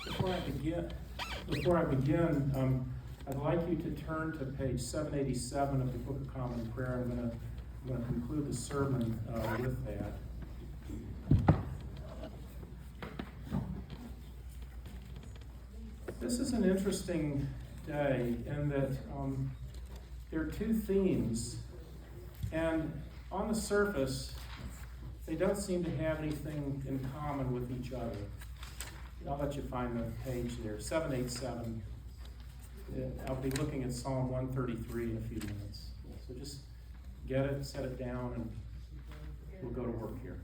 Before I begin, I'd like you to turn to page 787 of the Book of Common Prayer. I'm going to conclude the sermon with that. This is an interesting day in that there are two themes, and on the surface, they don't seem to have anything in common with each other. I'll let you find the page there, 787. I'll be looking at Psalm 133 in a few minutes. So just get it, set it down, and we'll go to work here.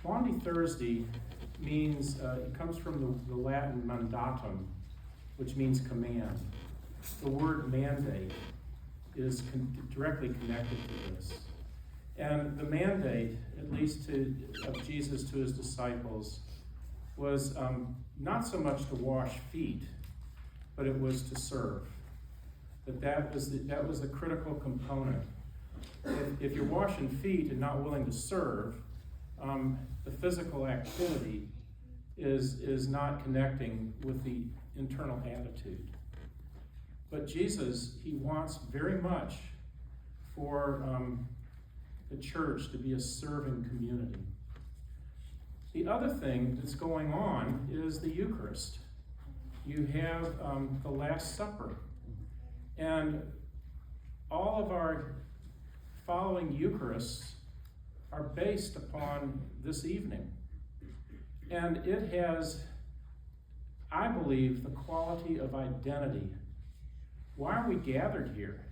Maundy Thursday means, it comes from the Latin mandatum, which means command. The word mandate is directly connected to this. And the mandate, at least of Jesus to his disciples, was not so much to wash feet, but it was to serve. That was a critical component. If you're washing feet and not willing to serve, the physical activity is not connecting with the internal attitude. But Jesus, he wants very much for the church to be a serving community. The other thing that's going on is the Eucharist. You have the Last Supper. And all of our following Eucharists are based upon this evening. And it has, I believe, the quality of identity. Why are we gathered here?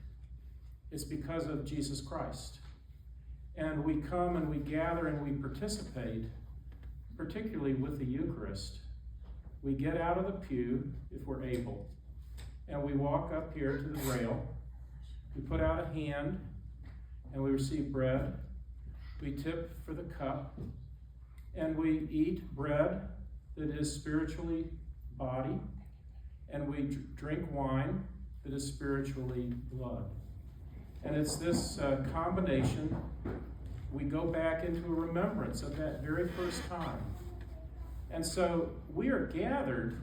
It's because of Jesus Christ. And we come and we gather and we participate, particularly with the Eucharist. We get out of the pew, if we're able, and we walk up here to the rail. We put out a hand, and we receive bread. We tip for the cup, and we eat bread that is spiritually body, and we drink wine that is spiritually blood. And it's this combination. We go back into a remembrance of that very first time. And so we are gathered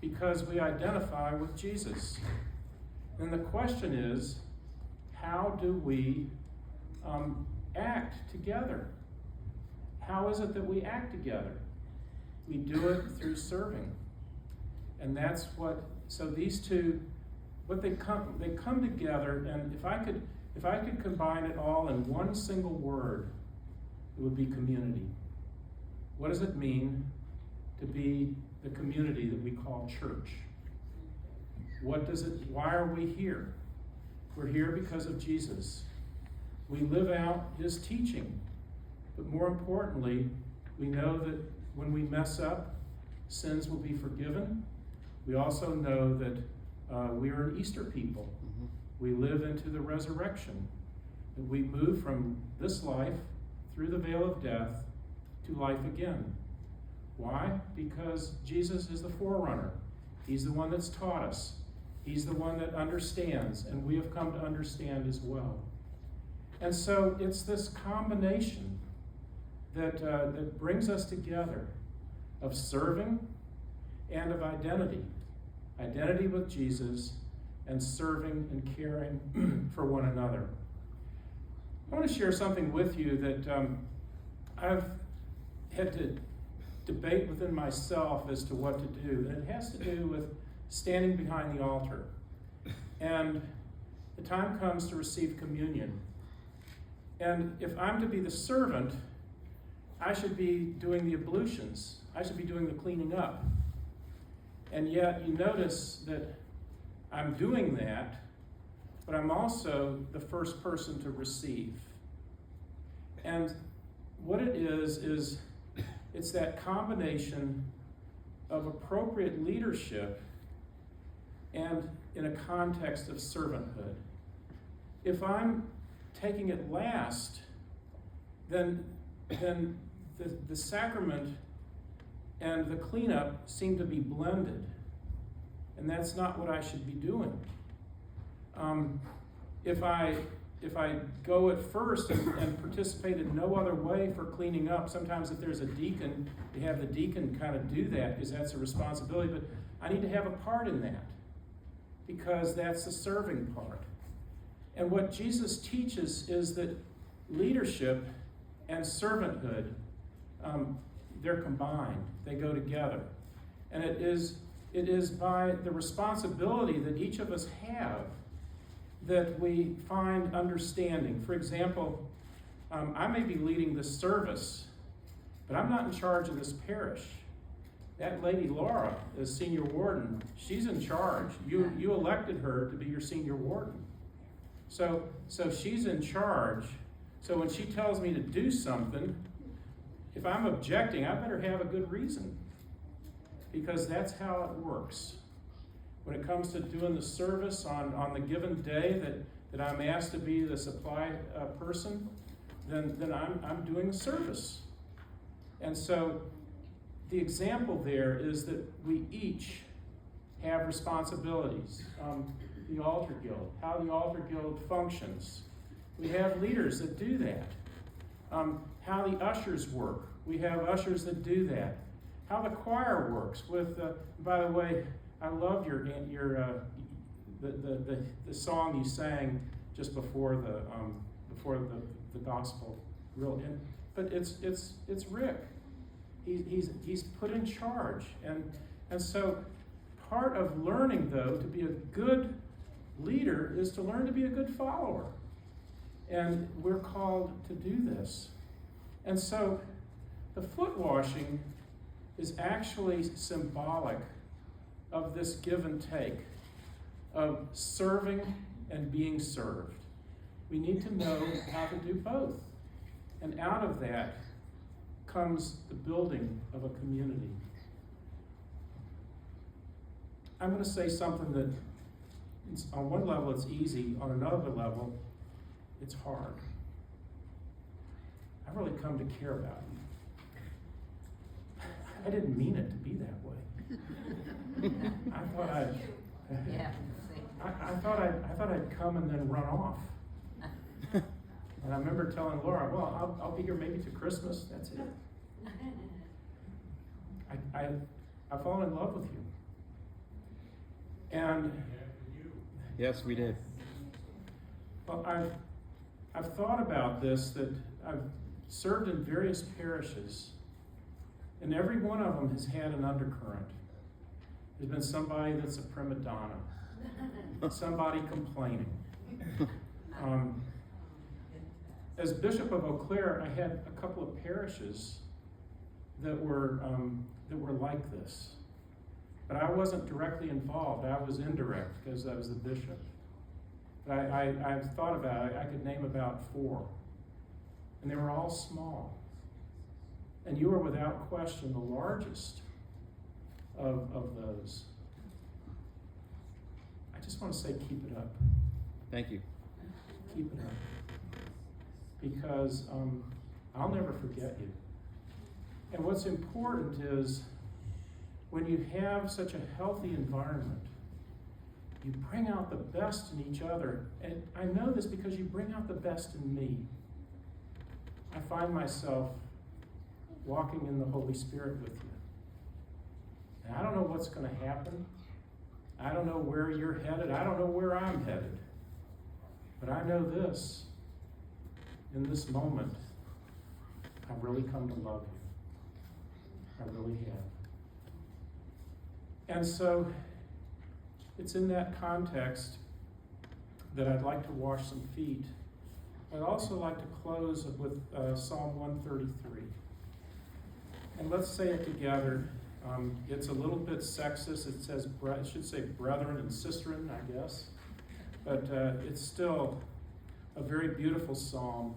because we identify with Jesus. And the question is, how do we act together? How is it that we act together? We do it through serving. And that's so these two, they come together, and if I could combine it all in one single word, it would be community. What does it mean to be the community that we call church? Why are we here? We're here because of Jesus. We live out his teaching. But more importantly, we know that when we mess up, sins will be forgiven. We also know that we are an Easter people. Mm-hmm. We live into the resurrection. And we move from this life through the veil of death to life again. Why? Because Jesus is the forerunner. He's the one that's taught us. He's the one that understands, and we have come to understand as well. And so it's this combination that brings us together of serving and of identity. Identity with Jesus and serving and caring for one another. I want to share something with you that I've had to debate within myself as to what to do. And it has to do with standing behind the altar. And the time comes to receive communion. And if I'm to be the servant, I should be doing the ablutions. I should be doing the cleaning up. And yet you notice that I'm doing that, but I'm also the first person to receive. And what it is it's that combination of appropriate leadership and in a context of servanthood. If I'm taking it last, then the sacrament and the cleanup seem to be blended. And that's not what I should be doing. If I if I go at first and participate in no other way for cleaning up, sometimes if there's a deacon, you have the deacon kind of do that because that's a responsibility, but I need to have a part in that because that's the serving part. And what Jesus teaches is that leadership and servanthood, they're combined. They go together. And it is by the responsibility that each of us have that we find understanding. For example, I may be leading this service, but I'm not in charge of this parish. That lady Laura is senior warden. She's in charge. You elected her to be your senior warden. So she's in charge. So when she tells me to do something, if I'm objecting, I better have a good reason, because that's how it works. When it comes to doing the service on the given day that I'm asked to be the supply person, then I'm doing the service. And so the example there is that we each have responsibilities. The altar guild, how the altar guild functions. We have leaders that do that. How the ushers work. We have ushers that do that. How the choir works with, by the way, I love the song you sang just before the gospel. But it's Rick. He's put in charge, and so part of learning, though, to be a good leader is to learn to be a good follower, and we're called to do this. And so the foot washing is actually symbolic of this give and take, of serving and being served. We need to know how to do both. And out of that comes the building of a community. I'm going to say something that on one level it's easy, on another level it's hard. I've really come to care about you. I didn't mean it to be that way. I thought I'd come and then run off. And I remember telling Laura, well, I'll be here maybe to Christmas. That's it. I've fallen in love with you. And yes, we did. Well, I've thought about this, that I've served in various parishes, and every one of them has had an undercurrent. There's been somebody that's a prima donna, somebody complaining. As Bishop of Eau Claire, I had a couple of parishes that were like this. But I wasn't directly involved. I was indirect because I was the bishop. But I've thought about it. I could name about 4. And they were all small. And you are without question the largest of those. I just want to say keep it up. Thank you. Keep it up. Because I'll never forget you. And what's important is when you have such a healthy environment, you bring out the best in each other. And I know this because you bring out the best in me. I find myself walking in the Holy Spirit with you. And I don't know what's going to happen. I don't know where you're headed. I don't know where I'm headed. But I know this. In this moment, I've really come to love you. I really have. And so, it's in that context that I'd like to wash some feet. I'd also like to close with Psalm 133. And let's say it together. It's a little bit sexist. It says, it should say brethren and sistren, I guess. But it's still a very beautiful psalm.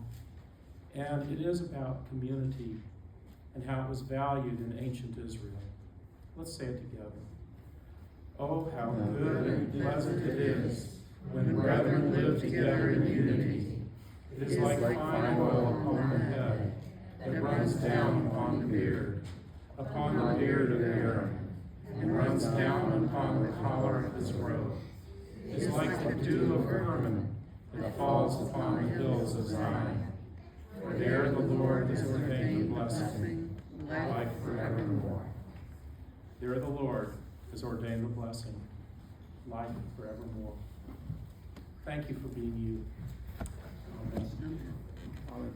And it is about community and how it was valued in ancient Israel. Let's say it together. Oh, how good and pleasant it is when brethren live together in unity. It is like fine oil upon the head that runs down upon the beard of Aaron, and runs down upon the collar of his robe. It is like the dew of Hermon that falls upon the hills of Zion. For there the Lord has ordained the blessing, life forevermore. There the Lord has ordained the blessing, life forevermore. Thank you for being you. Amen.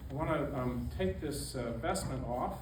I want to take this vestment off.